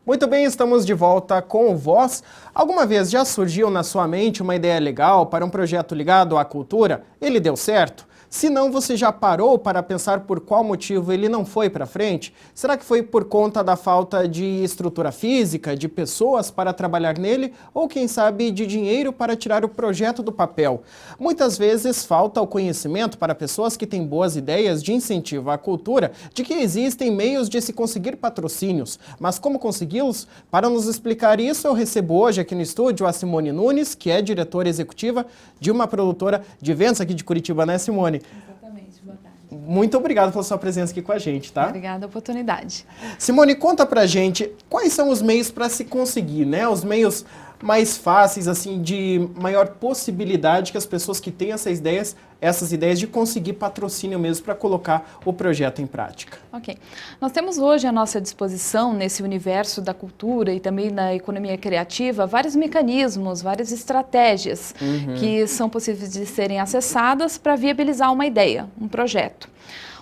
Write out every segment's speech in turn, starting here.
Muito bem, estamos de volta com o Voz. Alguma vez já surgiu na sua mente uma ideia legal para um projeto ligado à cultura? Ele deu certo? Se não, você já parou para pensar por qual motivo ele não foi para frente? Será que foi por conta da falta de estrutura física, de pessoas para trabalhar nele, ou quem sabe de dinheiro para tirar o projeto do papel? Muitas vezes falta o conhecimento para pessoas que têm boas ideias de incentivo à cultura, de que existem meios de se conseguir patrocínios. Mas como consegui-los? Para nos explicar isso, eu recebo hoje aqui no estúdio a Simone Nunes, que é diretora executiva de uma produtora de eventos aqui de Curitiba, né, Simone? Exatamente, boa tarde. Muito obrigado pela sua presença aqui com a gente, tá? Obrigada a oportunidade. Simone, conta pra gente quais são os meios para se conseguir, né? Os meios mais fáceis, assim, de maior possibilidade que as pessoas que têm essas ideias de conseguir patrocínio mesmo para colocar o projeto em prática. Ok. Nós temos hoje à nossa disposição, nesse universo da cultura e também da economia criativa, vários mecanismos, várias estratégias que são possíveis de serem acessadas para viabilizar uma ideia, um projeto.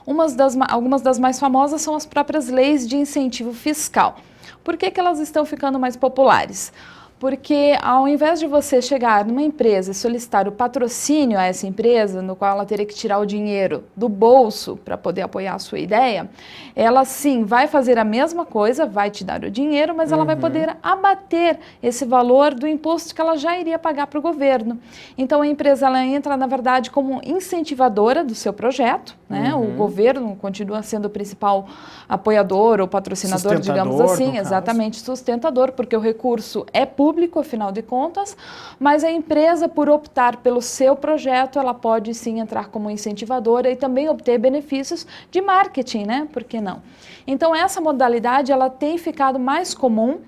Algumas das mais famosas são as próprias leis de incentivo fiscal. Por que elas estão ficando mais populares? Porque ao invés de você chegar numa empresa e solicitar o patrocínio a essa empresa, no qual ela teria que tirar o dinheiro do bolso para poder apoiar a sua ideia, ela sim vai fazer a mesma coisa, vai te dar o dinheiro, mas ela vai poder abater esse valor do imposto que ela já iria pagar para o governo. Então a empresa ela entra, na verdade, como incentivadora do seu projeto, né? O governo continua sendo o principal apoiador ou patrocinador, digamos assim, exatamente, sustentador, porque o recurso é público, afinal de contas, mas a empresa, por optar pelo seu projeto, ela pode sim entrar como incentivadora e também obter benefícios de marketing, né? Por que não? Então, essa modalidade, ela tem ficado mais comum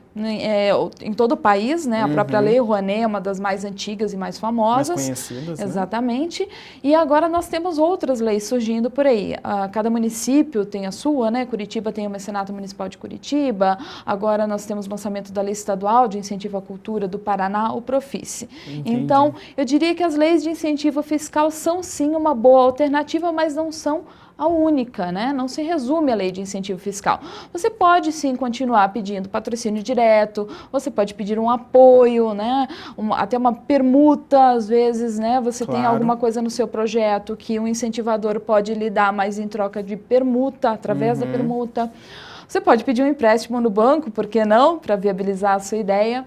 em todo o país, né? A própria Lei Rouanet é uma das mais antigas e mais famosas. Mais conhecidas, né? Exatamente. E agora nós temos outras leis surgindo por aí. Cada município tem a sua, né? Curitiba tem o Mecenato Municipal de Curitiba. Agora nós temos o lançamento da Lei Estadual de Incentivo à Cultura do Paraná, o Profice. Entendi. Então, eu diria que as leis de incentivo fiscal são sim uma boa alternativa, mas não são a única, né? Não se resume a lei de incentivo fiscal. Você pode sim continuar pedindo patrocínio direto, você pode pedir um apoio, né? Até uma permuta, às vezes, né? Você tem alguma coisa no seu projeto que um incentivador pode lhe dar, mas em troca de permuta, através da permuta. Você pode pedir um empréstimo no banco, por que não? Para viabilizar a sua ideia.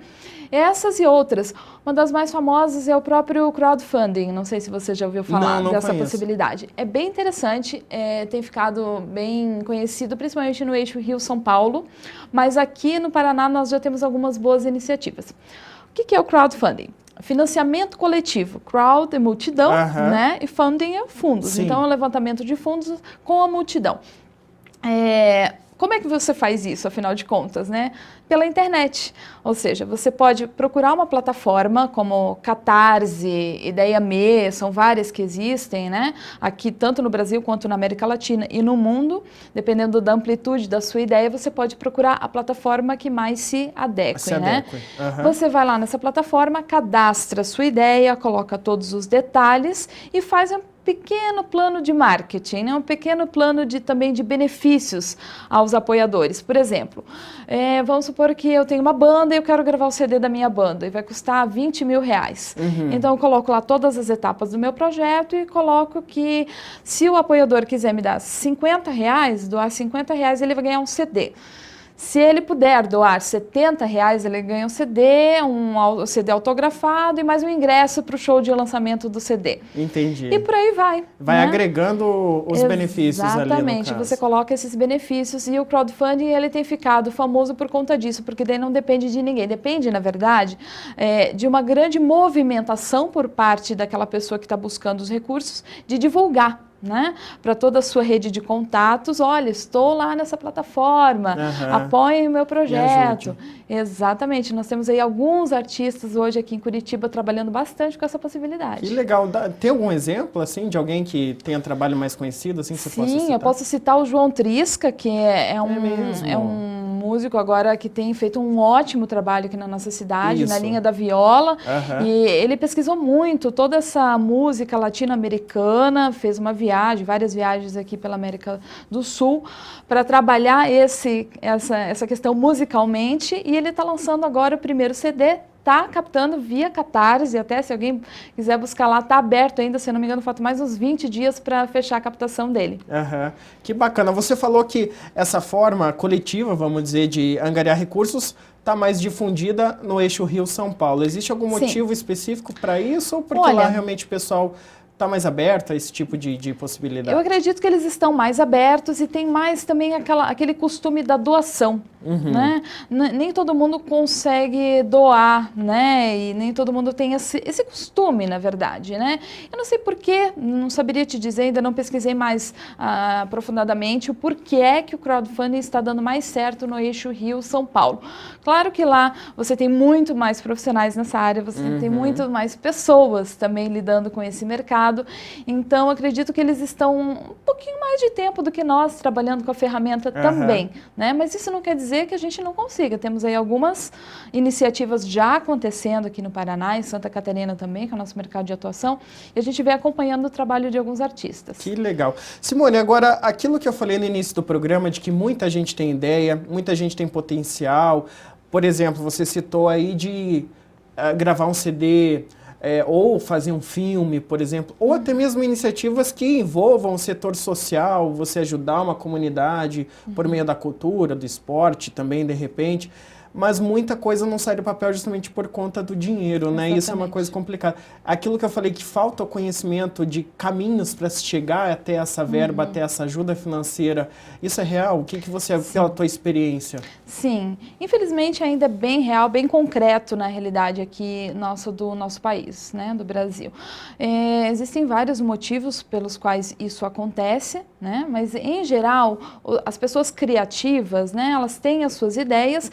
Essas e outras. Uma das mais famosas é o próprio crowdfunding. Não sei se você já ouviu falar dessa possibilidade. É bem interessante, tem ficado bem conhecido, principalmente no eixo Rio-São Paulo, mas aqui no Paraná nós já temos algumas boas iniciativas. O que é o crowdfunding? Financiamento coletivo. Crowd é multidão, né? E funding é fundos. Sim. Então é o levantamento de fundos com a multidão. Como é que você faz isso, afinal de contas, né? Pela internet. Ou seja, você pode procurar uma plataforma como Catarse, Ideia.me, são várias que existem, né? Aqui, tanto no Brasil quanto na América Latina e no mundo, dependendo da amplitude da sua ideia, você pode procurar a plataforma que mais se adeque, né? Você vai lá nessa plataforma, cadastra a sua ideia, coloca todos os detalhes e faz pequeno plano de marketing, né? Um pequeno plano também de benefícios aos apoiadores. Por exemplo, vamos supor que eu tenho uma banda e eu quero gravar o CD da minha banda e vai custar R$20 mil. Então eu coloco lá todas as etapas do meu projeto e coloco que se o apoiador quiser me dar R$50, doar R$50, ele vai ganhar um CD. Se ele puder doar R$70, ele ganha um CD, um CD autografado e mais um ingresso para o show de lançamento do CD. Entendi. E por aí vai. Vai, né? Agregando os benefícios ali, no caso. Exatamente, você coloca esses benefícios e o crowdfunding ele tem ficado famoso por conta disso, porque daí não depende de ninguém. Depende, na verdade, de uma grande movimentação por parte daquela pessoa que está buscando os recursos de divulgar, né? Para toda a sua rede de contatos, olha, estou lá nessa plataforma, apoiem o meu projeto. Exatamente, nós temos aí alguns artistas hoje aqui em Curitiba trabalhando bastante com essa possibilidade. Que legal, tem algum exemplo, assim, de alguém que tenha trabalho mais conhecido, assim, que você possa citar? Sim, eu posso citar o João Trisca, que é um músico agora que tem feito um ótimo trabalho aqui na nossa cidade, Isso. na linha da viola. Aham. E ele pesquisou muito toda essa música latino-americana, fez várias viagens aqui pela América do Sul, para trabalhar essa questão musicalmente. E ele está lançando agora o primeiro CD. Está captando via Catarse, até se alguém quiser buscar lá, está aberto ainda, se eu não me engano, falta mais uns 20 dias para fechar a captação dele. Aham. Que bacana. Você falou que essa forma coletiva, vamos dizer, de angariar recursos está mais difundida no eixo Rio-São Paulo. Existe algum motivo específico para isso ou porque lá realmente o pessoal está mais aberto a esse tipo de possibilidade? Eu acredito que eles estão mais abertos e tem mais também aquele costume da doação, né? Nem todo mundo consegue doar, né? E nem todo mundo tem esse costume, na verdade, né? Eu não sei porquê, não saberia te dizer, ainda não pesquisei mais aprofundadamente o porquê é que o crowdfunding está dando mais certo no eixo Rio-São Paulo. Claro que lá você tem muito mais profissionais nessa área, você tem muito mais pessoas também lidando com esse mercado. Então, acredito que eles estão um pouquinho mais de tempo do que nós trabalhando com a ferramenta também, né? Mas isso não quer dizer que a gente não consiga. Temos aí algumas iniciativas já acontecendo aqui no Paraná, em Santa Catarina também, que é o nosso mercado de atuação, e a gente vem acompanhando o trabalho de alguns artistas. Que legal. Simone, agora, aquilo que eu falei no início do programa, de que muita gente tem ideia, muita gente tem potencial. Por exemplo, você citou aí de gravar um CD... ou fazer um filme, por exemplo, ou até mesmo iniciativas que envolvam o setor social, você ajudar uma comunidade por meio da cultura, do esporte também, de repente. Mas muita coisa não sai do papel justamente por conta do dinheiro, né? Exatamente. Isso é uma coisa complicada. Aquilo que eu falei que falta o conhecimento de caminhos para se chegar até essa verba, até essa ajuda financeira, isso é real? O que você, pela tua experiência? Sim, infelizmente ainda é bem real, bem concreto na realidade aqui do nosso país, né, do Brasil. Existem vários motivos pelos quais isso acontece, né, mas em geral as pessoas criativas, né, elas têm as suas ideias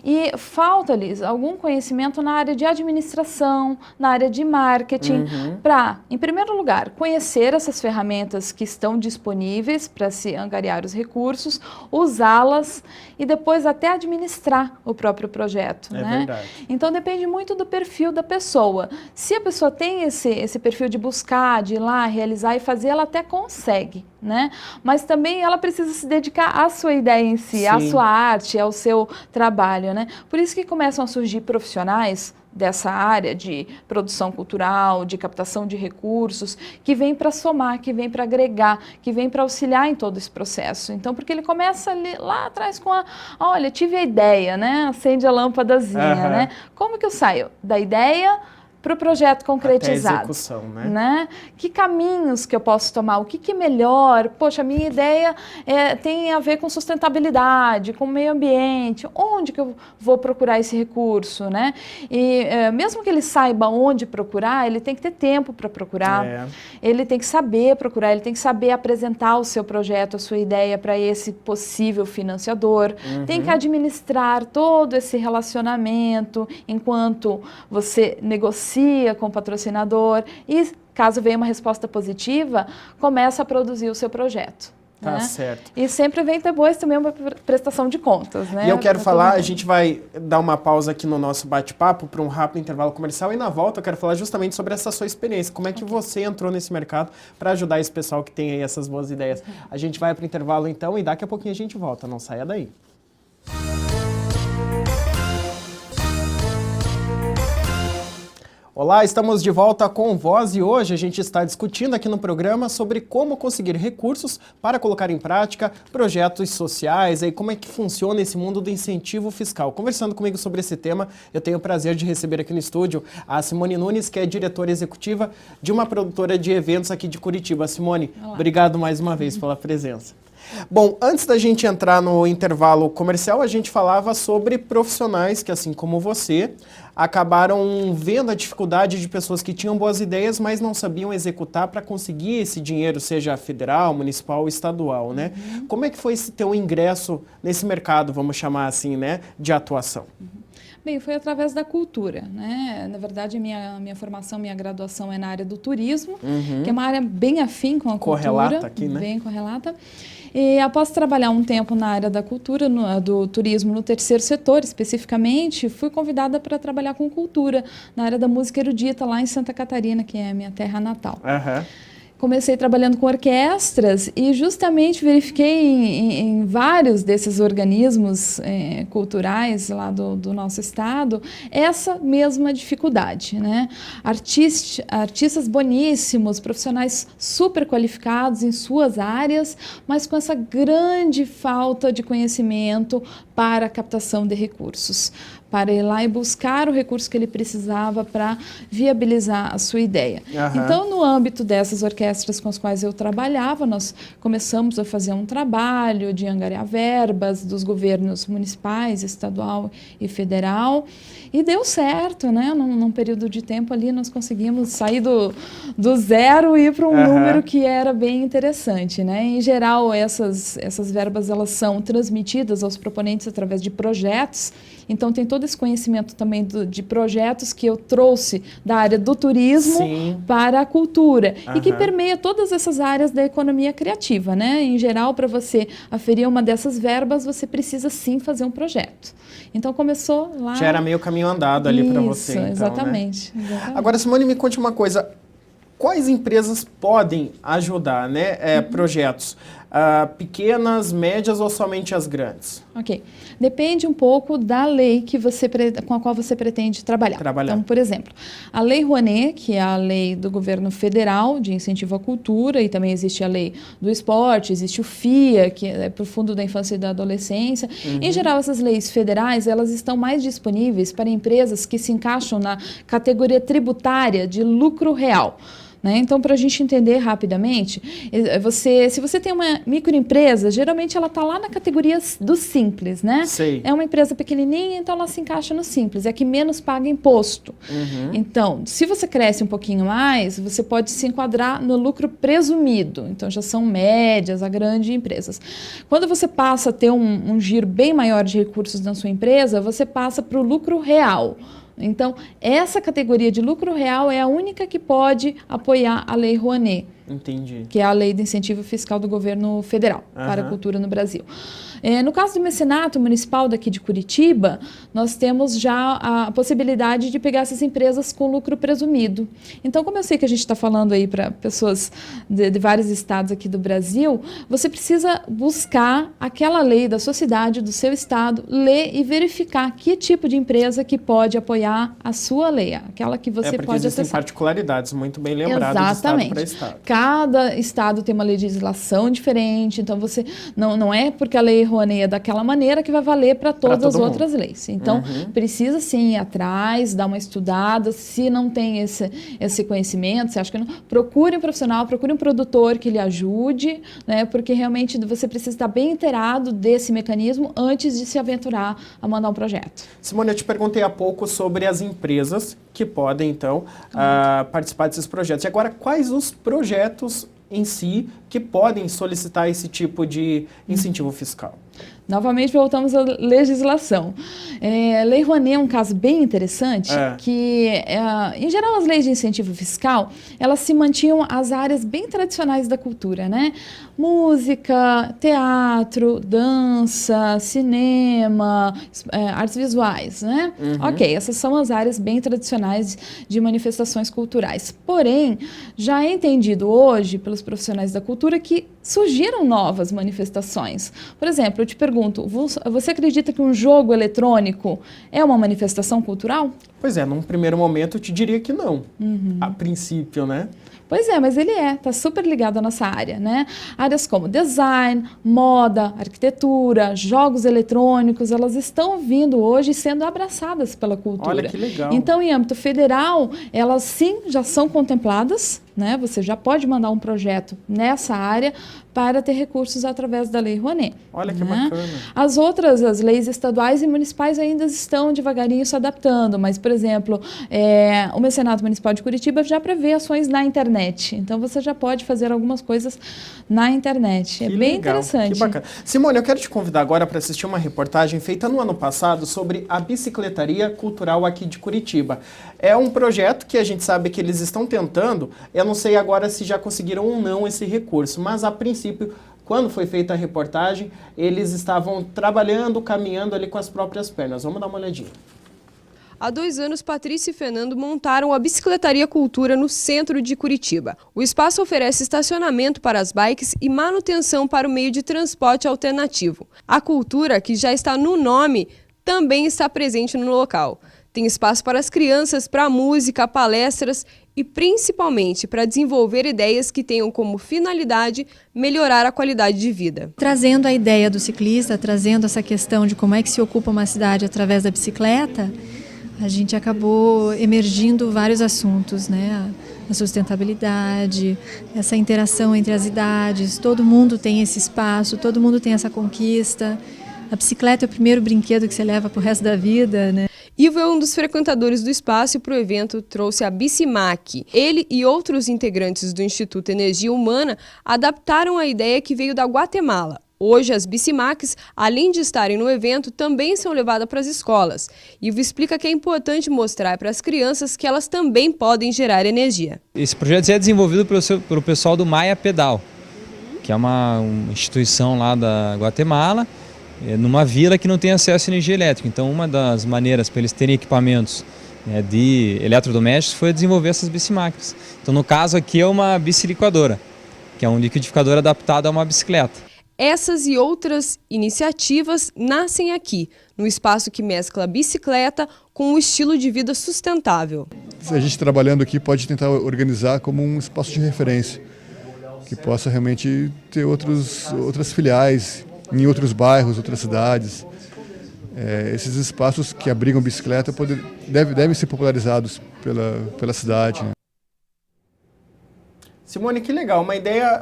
e falta-lhes algum conhecimento na área de administração, na área de marketing, para, em primeiro lugar, conhecer essas ferramentas que estão disponíveis para se angariar os recursos, usá-las e depois até administrar o próprio projeto, né? Verdade. Então depende muito do perfil da pessoa. Se a pessoa tem esse perfil de buscar, de ir lá, realizar e fazer, ela até consegue, né? Mas também ela precisa se dedicar à sua ideia em si, à sua arte, ao seu trabalho, né? Por isso que começam a surgir profissionais dessa área de produção cultural, de captação de recursos, que vem para somar, que vem para agregar, que vem para auxiliar em todo esse processo. Então, porque ele começa ali, lá atrás com olha, tive a ideia, né? Acende a lâmpadazinha, né? Como que eu saio da ideia para o projeto concretizado? Até a execução, né? Que caminhos que eu posso tomar? O que é melhor? Poxa, a minha ideia tem a ver com sustentabilidade, com meio ambiente. Onde que eu vou procurar esse recurso, né? E mesmo que ele saiba onde procurar, ele tem que ter tempo para procurar. Ele tem que saber procurar, ele tem que saber apresentar o seu projeto, a sua ideia para esse possível financiador. Tem que administrar todo esse relacionamento enquanto você negocia com o patrocinador e, caso venha uma resposta positiva, começa a produzir o seu projeto. Tá, né? certo. E sempre vem depois também uma prestação de contas, né? E eu quero falar, a gente vai dar uma pausa aqui no nosso bate-papo para um rápido intervalo comercial e na volta eu quero falar justamente sobre essa sua experiência, como é que você entrou nesse mercado para ajudar esse pessoal que tem aí essas boas ideias. A gente vai para o intervalo então e daqui a pouquinho a gente volta, não saia daí. Olá, estamos de volta com Voz e hoje a gente está discutindo aqui no programa sobre como conseguir recursos para colocar em prática projetos sociais e como é que funciona esse mundo do incentivo fiscal. Conversando comigo sobre esse tema, eu tenho o prazer de receber aqui no estúdio a Simone Nunes, que é diretora executiva de uma produtora de eventos aqui de Curitiba. Simone, obrigado mais uma vez pela presença. Bom, antes da gente entrar no intervalo comercial, a gente falava sobre profissionais que, assim como você, acabaram vendo a dificuldade de pessoas que tinham boas ideias, mas não sabiam executar para conseguir esse dinheiro, seja federal, municipal ou estadual, né? Como é que foi esse teu ingresso nesse mercado, vamos chamar assim, né, de atuação? Bem, foi através da cultura, né? Na verdade, a minha formação, minha graduação é na área do turismo, que é uma área bem afim com a cultura. Correlata aqui, né? Bem correlata. E após trabalhar um tempo na área da cultura, do turismo no terceiro setor especificamente, fui convidada para trabalhar com cultura na área da música erudita lá em Santa Catarina, que é a minha terra natal. Comecei trabalhando com orquestras e justamente verifiquei em vários desses organismos culturais lá do nosso estado essa mesma dificuldade, né? Artistas boníssimos, profissionais super qualificados em suas áreas, mas com essa grande falta de conhecimento para a captação de recursos, para ir lá e buscar o recurso que ele precisava para viabilizar a sua ideia. Então, no âmbito dessas orquestras com as quais eu trabalhava, nós começamos a fazer um trabalho de angariar verbas dos governos municipais, estadual e federal, e deu certo, né? Num período de tempo ali, nós conseguimos sair do zero e ir para um número que era bem interessante, né? Em geral, essas verbas, elas são transmitidas aos proponentes através de projetos. Então, tem todo esse conhecimento também de projetos que eu trouxe da área do turismo para a cultura e que permeia todas essas áreas da economia criativa, né? Em geral, para você aferir uma dessas verbas, você precisa sim fazer um projeto. Então, começou lá... Já era meio caminho andado ali para você, então, exatamente, né? Exatamente. Agora, Simone, me conte uma coisa. Quais empresas podem ajudar, né? Projetos pequenas, médias ou somente as grandes? Ok. Depende um pouco da lei com a qual você pretende trabalhar. Então, por exemplo, a Lei Rouanet, que é a lei do governo federal de incentivo à cultura, e também existe a lei do esporte, existe o FIA, que é para o Fundo da Infância e da Adolescência. Em geral, essas leis federais, elas estão mais disponíveis para empresas que se encaixam na categoria tributária de lucro real. Né? Então, para a gente entender rapidamente, se você tem uma microempresa, geralmente ela está lá na categoria do simples, né? Sei. É uma empresa pequenininha, então ela se encaixa no simples, é a que menos paga imposto. Então, se você cresce um pouquinho mais, você pode se enquadrar no lucro presumido, então já são médias a grandes empresas. Quando você passa a ter um giro bem maior de recursos na sua empresa, você passa para o lucro real. Então, essa categoria de lucro real é a única que pode apoiar a Lei Rouanet. Entendi. Que é a lei de incentivo fiscal do governo federal para a cultura no Brasil. No caso do mecenato municipal daqui de Curitiba, nós temos já a possibilidade de pegar essas empresas com lucro presumido. Então, como eu sei que a gente está falando aí para pessoas de vários estados aqui do Brasil, você precisa buscar aquela lei da sua cidade, do seu estado, ler e verificar que tipo de empresa que pode apoiar a sua lei, aquela que você porque pode existem acessar. Particularidades, muito bem lembrado, de estado para estado. Cada estado tem uma legislação diferente, então você não é porque a lei Rouanet é daquela maneira que vai valer para todas as outras leis. Então, precisa sim ir atrás, dar uma estudada, se não tem esse conhecimento, você acha que não, procure um profissional, procure um produtor que lhe ajude, né, porque realmente você precisa estar bem inteirado desse mecanismo antes de se aventurar a mandar um projeto. Simone, eu te perguntei há pouco sobre as empresas que podem, então, participar desses projetos. E agora, quais os projetos em si que podem solicitar esse tipo de incentivo fiscal? Novamente voltamos à legislação. Lei Rouanet é um caso bem interessante, que, em geral, as leis de incentivo fiscal, elas se mantinham as áreas bem tradicionais da cultura, né? Música, teatro, dança, cinema, artes visuais, né? Ok, essas são as áreas bem tradicionais de manifestações culturais. Porém, já é entendido hoje pelos profissionais da cultura que surgiram novas manifestações. Por exemplo, eu te pergunto, você acredita que um jogo eletrônico é uma manifestação cultural? Pois é, num primeiro momento eu te diria que não, a princípio, né? Pois é, mas ele está super ligado à nossa área, né? Áreas como design, moda, arquitetura, jogos eletrônicos, elas estão vindo hoje sendo abraçadas pela cultura. Olha que legal. Então, em âmbito federal, elas sim já são contempladas, né? Você já pode mandar um projeto nessa área para ter recursos através da Lei Rouanet. Olha que né? bacana. As leis estaduais e municipais ainda estão devagarinho se adaptando, mas, por exemplo, o Mecenato Municipal de Curitiba já prevê ações na internet. Então, você já pode fazer algumas coisas na internet. É bem interessante. Que bacana. Simone, eu quero te convidar agora para assistir uma reportagem feita no ano passado sobre a bicicletaria cultural aqui de Curitiba. É um projeto que a gente sabe que eles estão tentando, eu não sei agora se já conseguiram ou não esse recurso, mas a princípio, quando foi feita a reportagem, eles estavam trabalhando, caminhando ali com as próprias pernas. Vamos dar uma olhadinha. Há 2 anos, Patrícia e Fernando montaram a Bicicletaria Cultura no centro de Curitiba. O espaço oferece estacionamento para as bikes e manutenção para o meio de transporte alternativo. A cultura, que já está no nome, também está presente no local. Tem espaço para as crianças, para música, palestras e principalmente para desenvolver ideias que tenham como finalidade melhorar a qualidade de vida. Trazendo a ideia do ciclista, trazendo essa questão de como é que se ocupa uma cidade através da bicicleta, a gente acabou emergindo vários assuntos, né? A sustentabilidade, essa interação entre as idades, todo mundo tem esse espaço, todo mundo tem essa conquista. A bicicleta é o primeiro brinquedo que você leva para o resto da vida, né? Ivo é um dos frequentadores do espaço e para o evento trouxe a Bicimac. Ele e outros integrantes do Instituto Energia Humana adaptaram a ideia que veio da Guatemala. Hoje, as Bicimacs, além de estarem no evento, também são levadas para as escolas. Ivo explica que é importante mostrar para as crianças que elas também podem gerar energia. Esse projeto é desenvolvido pelo pessoal do Maia Pedal, que é uma instituição lá da Guatemala, numa vila que não tem acesso à energia elétrica. Então, uma das maneiras para eles terem equipamentos de eletrodomésticos foi desenvolver essas Bicimacs. Então, no caso aqui é uma biciliquadora, que é um liquidificador adaptado a uma bicicleta. Essas e outras iniciativas nascem aqui, no espaço que mescla a bicicleta com um estilo de vida sustentável. A gente trabalhando aqui pode tentar organizar como um espaço de referência, que possa realmente ter outras filiais em outros bairros, outras cidades. Esses espaços que abrigam bicicleta devem ser popularizados pela cidade, né? Simone, que legal,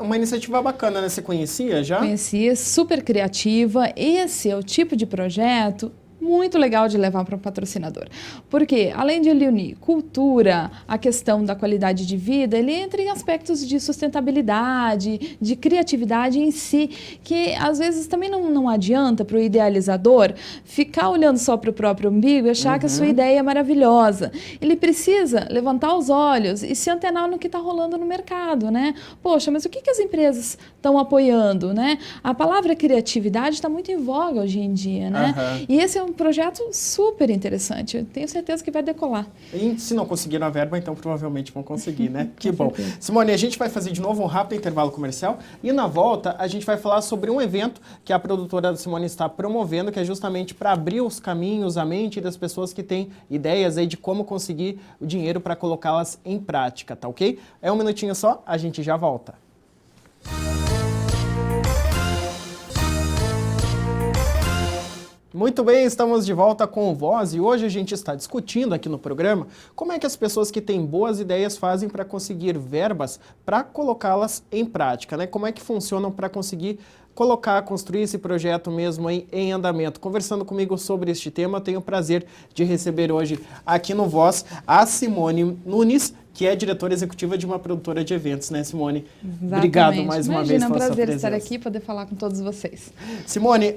uma iniciativa bacana, né? Você conhecia já? Conhecia, super criativa. Esse é o tipo de projeto muito legal de levar para um patrocinador. Porque, além de ele unir cultura, a questão da qualidade de vida, ele entra em aspectos de sustentabilidade, de criatividade em si, que às vezes também não adianta para o idealizador ficar olhando só para o próprio umbigo e achar que a sua ideia é maravilhosa. Ele precisa levantar os olhos e se antenar no que está rolando no mercado, né? Poxa, mas o que as empresas estão apoiando, né? A palavra criatividade está muito em voga hoje em dia, né? E esse é um projeto super interessante. Eu tenho certeza que vai decolar. E se não conseguiram a verba, então provavelmente vão conseguir, né? Que bom. Simone, a gente vai fazer de novo um rápido intervalo comercial e na volta a gente vai falar sobre um evento que a produtora Simone está promovendo, que é justamente para abrir os caminhos, a mente das pessoas que têm ideias aí de como conseguir o dinheiro para colocá-las em prática, tá ok? É um minutinho só, a gente já volta. Muito bem, estamos de volta com o Voz e hoje a gente está discutindo aqui no programa como é que as pessoas que têm boas ideias fazem para conseguir verbas para colocá-las em prática, né? Como é que funcionam para conseguir construir esse projeto mesmo em andamento. Conversando comigo sobre este tema, eu tenho o prazer de receber hoje aqui no Voz a Simone Nunes, que é diretora executiva de uma produtora de eventos, né, Simone? Exatamente. Obrigado mais uma vez pela sua presença. É um prazer estar aqui e poder falar com todos vocês. Simone,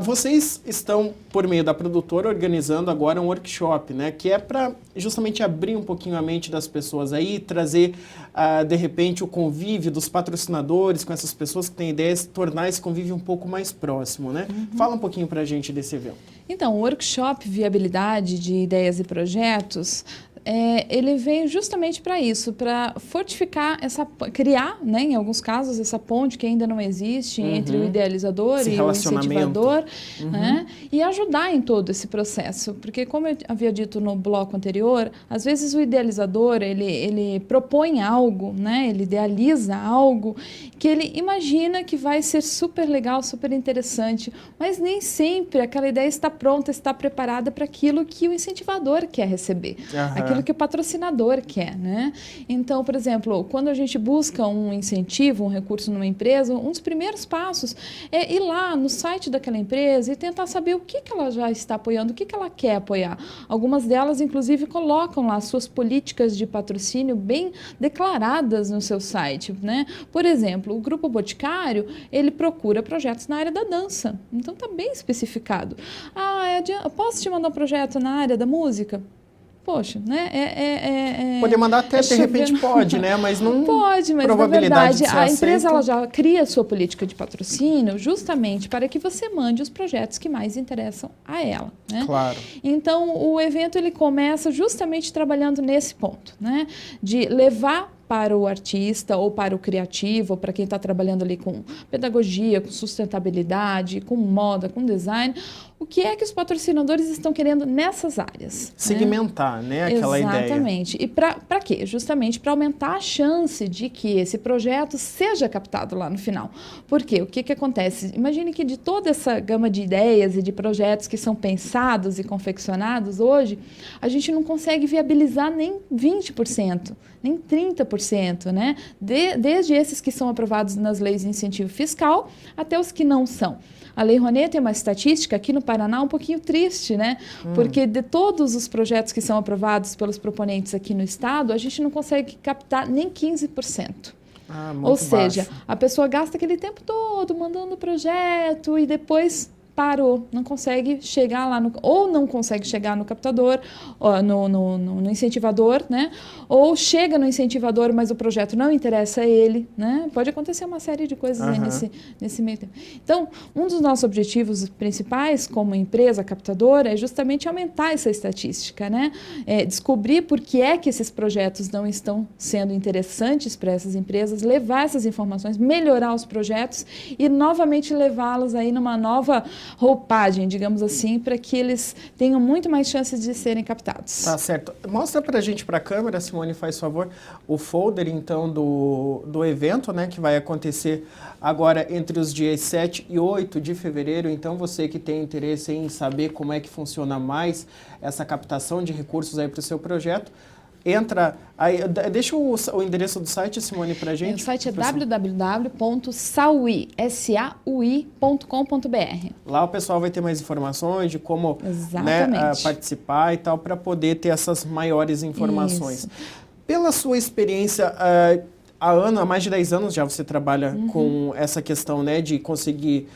vocês estão, por meio da produtora, organizando agora um workshop, né, que é para justamente abrir um pouquinho a mente das pessoas aí, trazer, de repente, o convívio dos patrocinadores com essas pessoas que têm ideias, tornar esse convívio um pouco mais próximo, né? Fala um pouquinho para a gente desse evento. Então, o workshop Viabilidade de Ideias e Projetos, ele veio justamente para isso, para fortificar criar, né, em alguns casos, essa ponte que ainda não existe entre o idealizador e o incentivador, né, e ajudar em todo esse processo. Porque, como eu havia dito no bloco anterior, às vezes o idealizador, ele propõe algo, né, ele idealiza algo que ele imagina que vai ser super legal, super interessante, mas nem sempre aquela ideia está pronta, está preparada para aquilo que o incentivador quer receber. aquilo que o patrocinador quer, né? Então, por exemplo, quando a gente busca um incentivo, um recurso numa empresa, um dos primeiros passos é ir lá no site daquela empresa e tentar saber o que ela já está apoiando, o que ela quer apoiar. Algumas delas, inclusive, colocam lá suas políticas de patrocínio bem declaradas no seu site, né? Por exemplo, o Grupo Boticário, ele procura projetos na área da dança. Então, está bem especificado. Posso te mandar um projeto na área da música? Poxa, né? Poder mandar até, de repente pode, né? Mas não... Pode, mas na verdade a empresa ela já cria a sua política de patrocínio justamente para que você mande os projetos que mais interessam a ela, né? Claro. Então, o evento ele começa justamente trabalhando nesse ponto, né? De levar para o artista ou para o criativo, ou para quem está trabalhando ali com pedagogia, com sustentabilidade, com moda, com design, o que é que os patrocinadores estão querendo nessas áreas. Segmentar, né? Aquela ideia. Exatamente. E para quê? Justamente para aumentar a chance de que esse projeto seja captado lá no final. Por quê? O que acontece? Imagine que de toda essa gama de ideias e de projetos que são pensados e confeccionados hoje, a gente não consegue viabilizar nem 20%, nem 30%, né? Desde esses que são aprovados nas leis de incentivo fiscal até os que não são. A Lei Rouanet tem uma estatística aqui no Paraná um pouquinho triste, né? Porque de todos os projetos que são aprovados pelos proponentes aqui no estado, a gente não consegue captar nem 15%. Ou seja, a pessoa gasta aquele tempo todo mandando o projeto e depois parou, não consegue chegar lá, ou não consegue chegar no captador, no incentivador, né? Ou chega no incentivador, mas o projeto não interessa a ele, né? Pode acontecer uma série de coisas aí nesse meio tempo. Então, um dos nossos objetivos principais como empresa captadora é justamente aumentar essa estatística, né? Descobrir por que é que esses projetos não estão sendo interessantes para essas empresas, levar essas informações, melhorar os projetos e novamente levá-los aí numa nova roupagem, digamos assim, para que eles tenham muito mais chances de serem captados. Tá certo. Mostra pra gente, pra câmera, Simone, faz favor, o folder, então, do evento, né, que vai acontecer agora entre os dias 7 e 8 de fevereiro. Então, você que tem interesse em saber como é que funciona mais essa captação de recursos aí para o seu projeto, entra aí, deixa o endereço do site, Simone, pra gente. O site é www.saui.com.br. Lá o pessoal vai ter mais informações de como, né, participar e tal, para poder ter essas maiores informações. Isso. Pela sua experiência, há mais de 10 anos já você trabalha com essa questão, né, de conseguir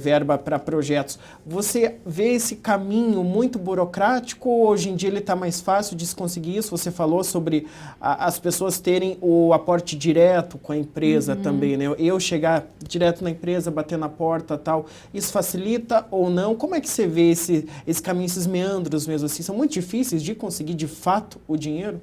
verba para projetos. Você vê esse caminho muito burocrático ou hoje em dia ele está mais fácil de se conseguir isso? Você falou sobre as pessoas terem o aporte direto com a empresa também, né? Eu chegar direto na empresa, bater na porta e tal. Isso facilita ou não? Como é que você vê esse caminho, esses meandros mesmo assim? São muito difíceis de conseguir de fato o dinheiro?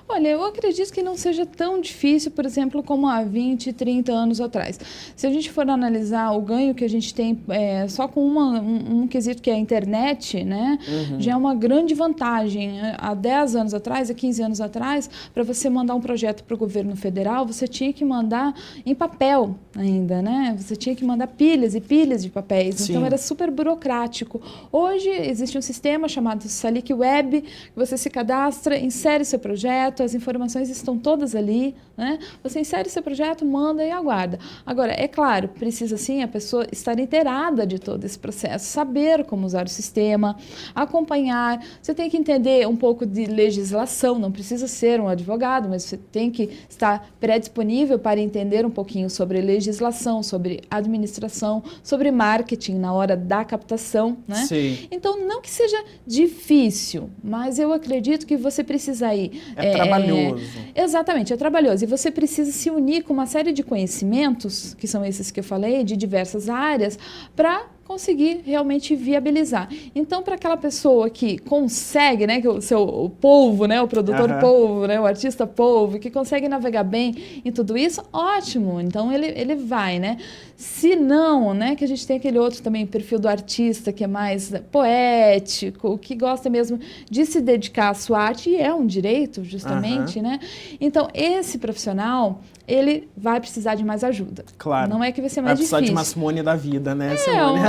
Olha, eu acredito que não seja tão difícil, por exemplo, como há 20, 30 anos atrás. Se a gente for analisar o ganho que a gente tem só com um quesito que é a internet, né, já é uma grande vantagem. Há 10 anos atrás, há 15 anos atrás, para você mandar um projeto para o governo federal, você tinha que mandar em papel ainda, né? Você tinha que mandar pilhas e pilhas de papéis. Sim. Então, era super burocrático. Hoje, existe um sistema chamado Salic Web, que você se cadastra, insere seu projeto, as informações estão todas ali, né? Você insere seu projeto, manda e aguarda. Agora, é claro, precisa sim a pessoa estar inteirada de todo esse processo, saber como usar o sistema, acompanhar. Você tem que entender um pouco de legislação, não precisa ser um advogado, mas você tem que estar predisponível para entender um pouquinho sobre legislação, sobre administração, sobre marketing na hora da captação, né? Sim. Então, não que seja difícil, mas eu acredito que você precisa ir... É trabalhoso. Exatamente, é trabalhoso. E você precisa se unir com uma série de conhecimentos, que são esses que eu falei, de diversas áreas, para conseguir realmente viabilizar. Então, para aquela pessoa que consegue, né, que o polvo, né, o produtor polvo, né, o artista polvo, que consegue navegar bem em tudo isso, ótimo. Então, ele vai, né? Se não, né, que a gente tem aquele outro também perfil do artista que é mais poético, que gosta mesmo de se dedicar à sua arte, e é um direito, justamente, né? Então, esse profissional, ele vai precisar de mais ajuda. Claro. Não é que vai ser Vai mais precisar de difícil. uma Simone da vida, né, Simone?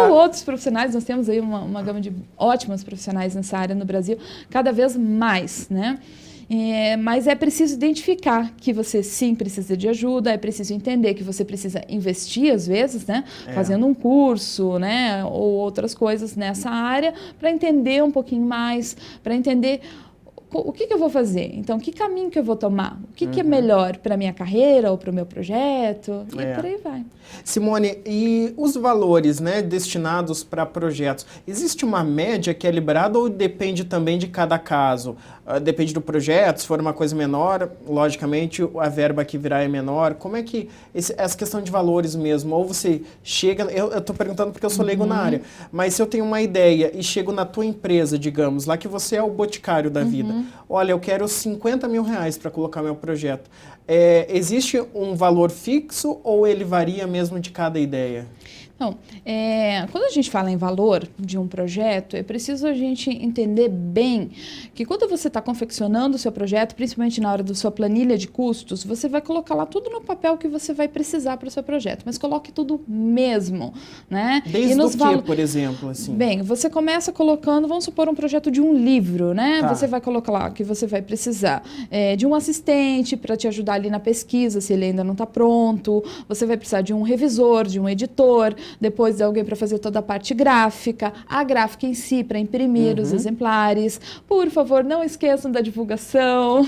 Ou outros profissionais, nós temos aí uma gama de ótimos profissionais nessa área no Brasil, cada vez mais, né? Mas é preciso identificar que você sim precisa de ajuda, é preciso entender que você precisa investir às vezes, né? Fazendo um curso, né? Ou outras coisas nessa área, para entender um pouquinho mais, para entender o que eu vou fazer? Então, que caminho que eu vou tomar? O que é melhor para a minha carreira ou para o meu projeto? E por aí vai. Simone, e os valores, né, destinados para projetos? Existe uma média que é liberada ou depende também de cada caso? Depende do projeto, se for uma coisa menor, logicamente a verba que virá é menor. Como é que essa questão de valores mesmo? Ou você chega... Eu estou perguntando porque eu sou leigo na área, mas se eu tenho uma ideia e chego na tua empresa, digamos, lá que você é o boticário da vida, olha, eu quero 50 mil reais para colocar meu projeto. Existe um valor fixo ou ele varia mesmo de cada ideia? Não, quando a gente fala em valor de um projeto, é preciso a gente entender bem que quando você está confeccionando o seu projeto, principalmente na hora da sua planilha de custos, você vai colocar lá tudo no papel que você vai precisar para o seu projeto, mas coloque tudo mesmo, né? Desde o que, por exemplo? Assim? Bem, você começa colocando, vamos supor, um projeto de um livro, né? Tá. Você vai colocar lá que você vai precisar de um assistente para te ajudar ali na pesquisa, se ele ainda não está pronto, você vai precisar de um revisor, de um editor, depois de alguém para fazer toda a parte gráfica, a gráfica em si para imprimir os exemplares. Por favor, não esqueçam da divulgação.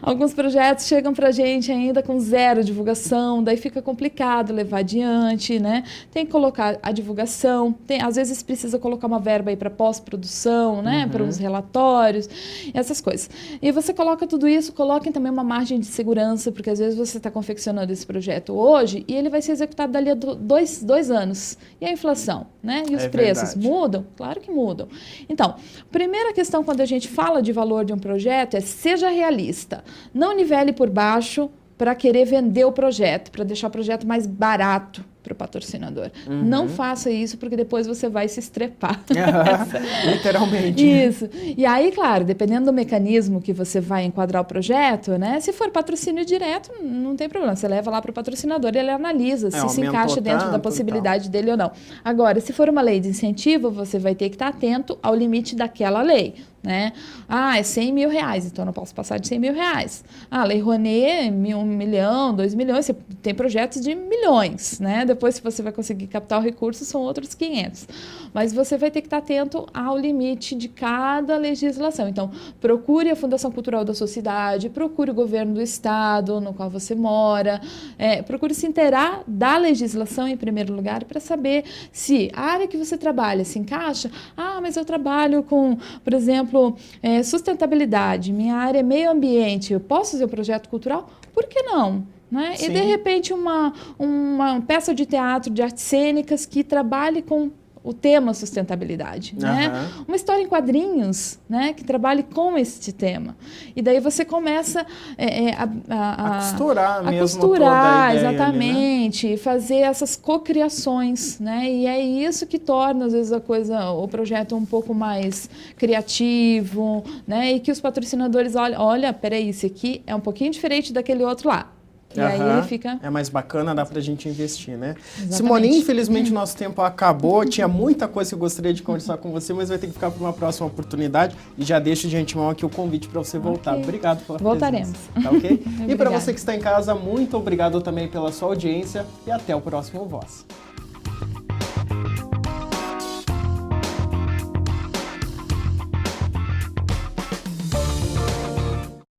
Alguns projetos chegam para a gente ainda com zero divulgação, daí fica complicado levar adiante, né? Tem que colocar a divulgação, às vezes precisa colocar uma verba aí para pós-produção, né? Para os relatórios, essas coisas. E você coloca tudo isso, coloquem também uma margem de segurança, porque às vezes você está confeccionando esse projeto hoje e ele vai ser executado dali a dois anos. E a inflação, né? E os preços mudam? Claro que mudam. Então, primeira questão quando a gente fala de valor de um projeto é seja realista. Não nivele por baixo para querer vender o projeto, para deixar o projeto mais barato para o patrocinador. Não faça isso, porque depois você vai se estrepar. Literalmente. Isso. E aí, claro, dependendo do mecanismo que você vai enquadrar o projeto, né? Se for patrocínio direto, não tem problema. Você leva lá para o patrocinador e ele analisa se encaixa dentro da possibilidade dele ou não. Agora, se for uma lei de incentivo, você vai ter que estar atento ao limite daquela lei. Né? É 100 mil reais, então eu não posso passar de 100 mil reais. Lei Rouanet, 1 milhão, 2 milhões, você tem projetos de milhões, né? Depois, se você vai conseguir captar o recurso, são outros 500. Mas você vai ter que estar atento ao limite de cada legislação. Então, procure a Fundação Cultural da sua cidade, procure o governo do estado no qual você mora, procure se inteirar da legislação em primeiro lugar para saber se a área que você trabalha se encaixa. Mas eu trabalho com, por exemplo, sustentabilidade, minha área é meio ambiente, eu posso fazer um projeto cultural? Por que não? Né? E, de repente, uma peça de teatro, de artes cênicas que trabalhe com o tema sustentabilidade, né? Uma história em quadrinhos, né? Que trabalhe com este tema. E daí você começa a costurar mesmo costurar, toda a ideia exatamente, ali, né? fazer essas cocriações, né? E é isso que torna, às vezes, o projeto um pouco mais criativo, né? E que os patrocinadores olha, peraí, esse aqui é um pouquinho diferente daquele outro lá. E aí fica... É mais bacana, dá pra gente investir, né? Exatamente. Simone, infelizmente o nosso tempo acabou. Tinha muita coisa que eu gostaria de conversar com você, mas vai ter que ficar para uma próxima oportunidade. E já deixo de antemão aqui o convite para você voltar. Obrigado pela Voltaremos. presença. Tá ok? E para você que está em casa, muito obrigado também pela sua audiência e até o próximo Voz.